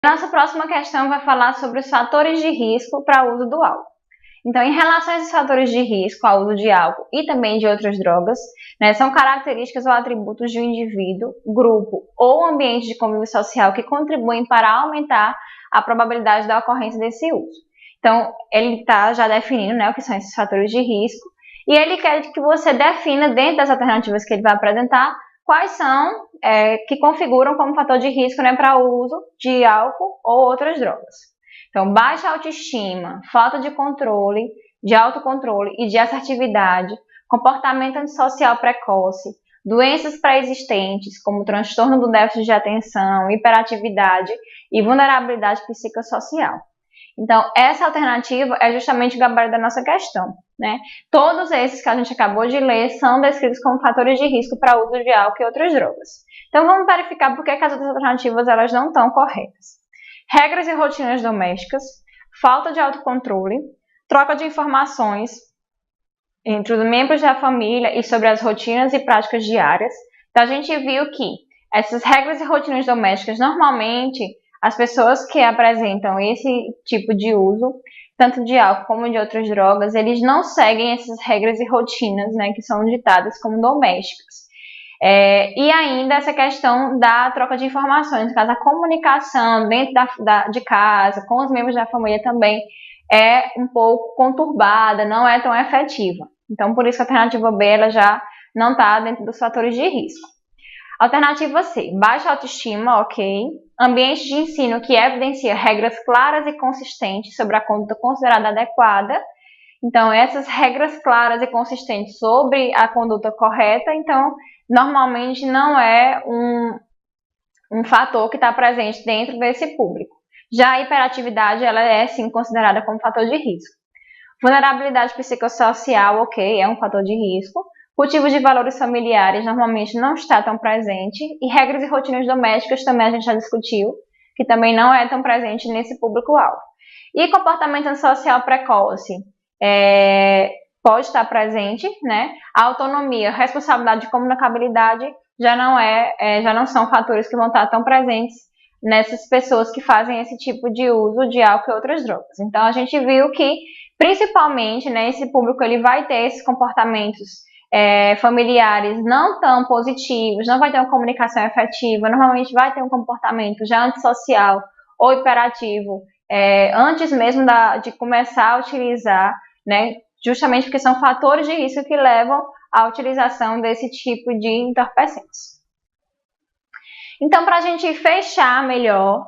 Nossa próxima questão vai falar sobre os fatores de risco para o uso do álcool. Então, em relação a esses fatores de risco ao uso de álcool e também de outras drogas, são características ou atributos de um indivíduo, grupo ou ambiente de convívio social que contribuem para aumentar a probabilidade da ocorrência desse uso. Então, ele está já definindo o que são esses fatores de risco e ele quer que você defina, dentro das alternativas que ele vai apresentar, quais são que configuram como fator de risco para o uso de álcool ou outras drogas. Então, baixa autoestima, falta de controle, de autocontrole e de assertividade, comportamento antissocial precoce, doenças pré-existentes, como transtorno do déficit de atenção, hiperatividade e vulnerabilidade psicossocial. Então, essa alternativa é justamente o gabarito da nossa questão, Todos esses que a gente acabou de ler são descritos como fatores de risco para o uso de álcool e outras drogas. Então, vamos verificar por que as outras alternativas elas não estão corretas. Regras e rotinas domésticas, falta de autocontrole, troca de informações entre os membros da família e sobre as rotinas e práticas diárias. Então, a gente viu que essas regras e rotinas domésticas, normalmente, as pessoas que apresentam esse tipo de uso, tanto de álcool como de outras drogas, eles não seguem essas regras e rotinas, que são ditadas como domésticas. E ainda essa questão da troca de informações, no caso, a comunicação dentro de casa, com os membros da família também é um pouco conturbada, não é tão efetiva. Então, por isso que a alternativa B ela já não está dentro dos fatores de risco. Alternativa C, baixa autoestima, ok. Ambiente de ensino que evidencia regras claras e consistentes sobre a conduta considerada adequada. Então, essas regras claras e consistentes sobre a conduta correta, então, normalmente não é um fator que está presente dentro desse público. Já a hiperatividade, ela é sim considerada como fator de risco. Vulnerabilidade psicossocial, ok, é um fator de risco. Cultivo de valores familiares normalmente não está tão presente. E regras e rotinas domésticas também a gente já discutiu, que também não é tão presente nesse público-alvo. E comportamento antissocial precoce. Pode estar presente, A autonomia, responsabilidade e comunicabilidade já não são fatores que vão estar tão presentes nessas pessoas que fazem esse tipo de uso de álcool e outras drogas. Então, a gente viu que, principalmente, esse público ele vai ter esses comportamentos familiares não tão positivos, não vai ter uma comunicação efetiva, normalmente vai ter um comportamento já antissocial ou hiperativo, antes mesmo de começar a utilizar, justamente porque são fatores de risco que levam à utilização desse tipo de entorpecentes. Então, para a gente fechar melhor,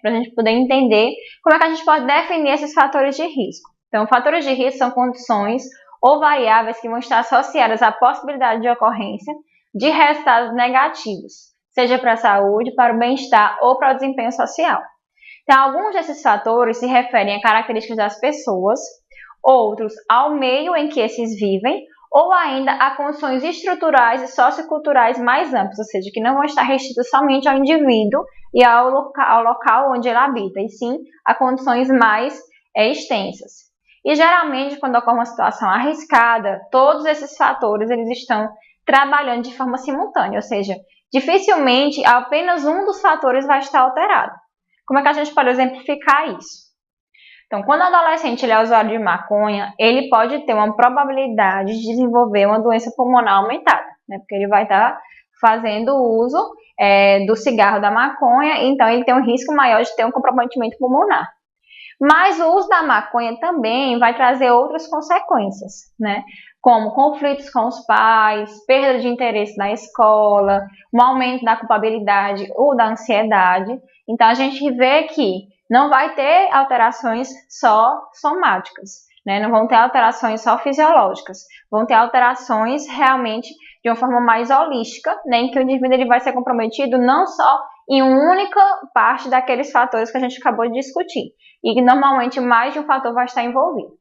para a gente poder entender como é que a gente pode definir esses fatores de risco. Então, fatores de risco são condições ou variáveis que vão estar associadas à possibilidade de ocorrência de resultados negativos, seja para a saúde, para o bem-estar ou para o desempenho social. Então, alguns desses fatores se referem a características das pessoas, outros ao meio em que esses vivem, ou ainda a condições estruturais e socioculturais mais amplas, ou seja, que não vão estar restritas somente ao indivíduo e ao local onde ele habita, e sim a condições mais extensas. E geralmente, quando ocorre uma situação arriscada, todos esses fatores eles estão trabalhando de forma simultânea, ou seja, dificilmente apenas um dos fatores vai estar alterado. Como é que a gente pode exemplificar isso? Então, quando o adolescente ele é usuário de maconha, ele pode ter uma probabilidade de desenvolver uma doença pulmonar aumentada, porque ele vai estar fazendo uso do cigarro da maconha, então ele tem um risco maior de ter um comprometimento pulmonar. Mas o uso da maconha também vai trazer outras consequências, como conflitos com os pais, perda de interesse na escola, um aumento da culpabilidade ou da ansiedade. Então, a gente vê que não vai ter alterações só somáticas, não vão ter alterações só fisiológicas, vão ter alterações realmente de uma forma mais holística, em que o indivíduo ele vai ser comprometido não só em uma única parte daqueles fatores que a gente acabou de discutir, e que normalmente mais de um fator vai estar envolvido.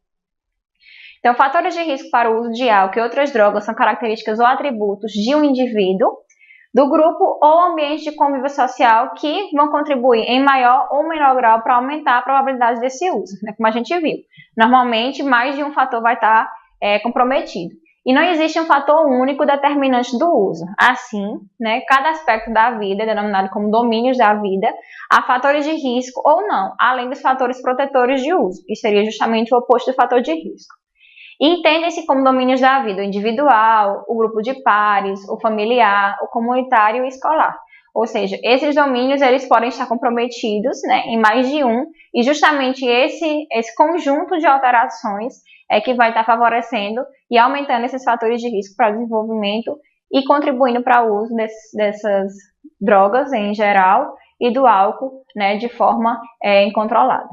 Então, fatores de risco para o uso de álcool e outras drogas são características ou atributos de um indivíduo, do grupo ou ambiente de convívio social que vão contribuir em maior ou menor grau para aumentar a probabilidade desse uso, como a gente viu. Normalmente, mais de um fator vai estar comprometido. E não existe um fator único determinante do uso. Assim, né, cada aspecto da vida, denominado como domínios da vida, há fatores de risco ou não, além dos fatores protetores de uso, que seria justamente o oposto do fator de risco. E entendem-se como domínios da vida o individual, o grupo de pares, o familiar, o comunitário e o escolar. Ou seja, esses domínios eles podem estar comprometidos, né, em mais de um, e justamente esse conjunto de alterações é que vai estar favorecendo e aumentando esses fatores de risco para o desenvolvimento e contribuindo para o uso dessas drogas em geral e do álcool, né, de forma incontrolada.